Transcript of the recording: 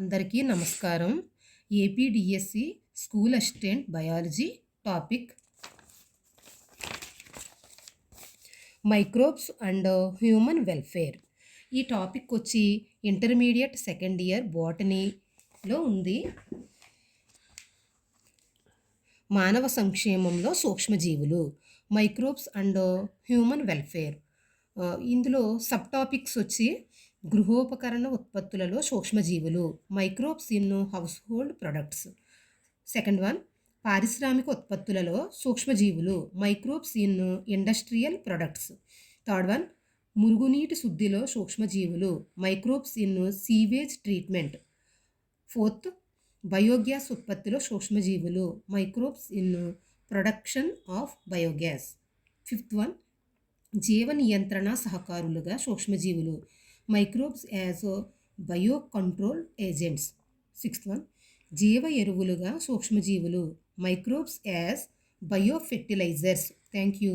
అందరికీ నమస్కారం. AP DSC school assistant biology topic microbes and human welfare. ఈ topic వచ్చి ఇంటర్మీడియట్ సెకండ్ ఇయర్ బాటనీలో ఉంది. మానవ సంక్షేమంలో సూక్ష్మజీవులు, మైక్రోబ్స్ అండ్ హ్యూమన్ వెల్ఫేర్. ఇందులో సబ్ టాపిక్స్ వచ్చి గృహోపకరణ ఉత్పత్తులలో సూక్ష్మజీవులు, microbes in house hold products. Second one, పారిశ్రామిక ఉత్పత్తులలో సూక్ష్మజీవులు, microbes in industrial products. Third one, మురుగునీటి శుద్ధిలో సూక్ష్మజీవులు, microbes in sewage treatment. Fourth, biogas ఉత్పత్తిలో సూక్ష్మజీవులు, microbes in production of biogas. Fifth one, జీవ నియంత్రణ సహకారులుగా సూక్ష్మజీవులు, microbes as bio control agents. Sixth one, జీవ ఎరువులుగా సూక్ష్మజీవులు, microbes as bio fertilizers. Thank you.